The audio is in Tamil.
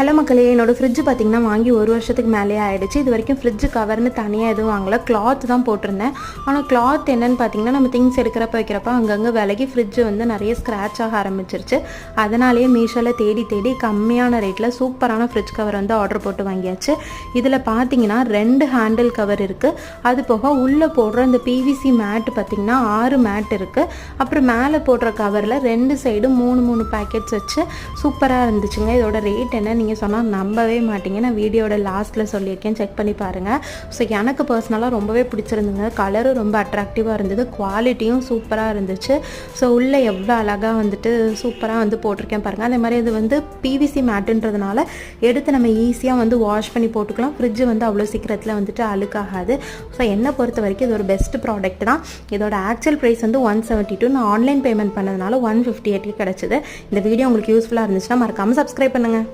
ஹலோ மக்களே, என்னோடய ஃப்ரிட்ஜ் பார்த்திங்கன்னா வாங்கி ஒரு வருஷத்துக்கு மேலே ஆகிடுச்சு. இது வரைக்கும் ஃப்ரிட்ஜ் கவர்னு தனியாக எதுவும் வாங்கலை, கிளாத் தான் போட்டிருந்தேன். ஆனால் கிளாத் என்னென்னு பார்த்திங்கன்னா நம்ம திங்ஸ் எடுக்கிறப்ப வைக்கிறப்ப அங்கங்கே விலகி ஃப்ரிட்ஜ் வந்து நிறைய ஸ்க்ராட்ச் ஆக ஆரம்பிச்சிருச்சு. அதனாலேயே மீஷோவில் தேடி தேடி கம்மியான ரேட்டில் சூப்பரான ஃப்ரிட்ஜ் கவர் வந்து ஆர்டர் போட்டு வாங்கியாச்சு. இதில் பார்த்திங்கன்னா 2 ஹேண்டில் கவர் இருக்குது. அது போக உள்ளே போடுற இந்த பிவிசி மேட் பார்த்திங்கன்னா 6 மேட் இருக்குது. அப்புறம் மேலே போடுற கவரில் 2 சைடு 3 பேக்கெட்ஸ் வச்சு சூப்பராக இருந்துச்சுங்க. இதோட ரேட் என்ன நீங்கள் சொன்னால் நம்பவே மாட்டீங்க. நான் வீடியோட லாஸ்ட்டில் சொல்லியிருக்கேன், செக் பண்ணி பாருங்கள். ஸோ எனக்கு பர்சனலாக ரொம்பவே பிடிச்சிருந்துங்க. கலரும் ரொம்ப அட்ராக்டிவாக இருந்தது, குவாலிட்டியும் சூப்பராக இருந்துச்சு. ஸோ உள்ளே எவ்வளோ அழகாக வந்துட்டு சூப்பராக வந்து போட்டிருக்கேன் பாருங்கள். அதே மாதிரி இது வந்து பிவிசி மேட்டுன்றதுனால எடுத்து நம்ம ஈஸியாக வந்து வாஷ் பண்ணி போட்டுக்கலாம். ஃப்ரிட்ஜ் வந்து அவ்வளோ சீக்கிரத்தில் வந்துட்டு அழுக்காகாது. ஸோ என்னை பொறுத்த வரைக்கும் இது ஒரு பெஸ்ட் ப்ராடக்ட் தான். இதோட ஆக்சுவல் ப்ரைஸ் வந்து 172. நான் ஆன்லைன் பேமெண்ட் பண்ணதுனால 158 கிடச்சிது. இந்த வீடியோ உங்களுக்கு யூஸ்ஃபுல்லாக இருந்துச்சுன்னா மறக்காமல் சப்ஸ்கிரைப் பண்ணுங்கள்.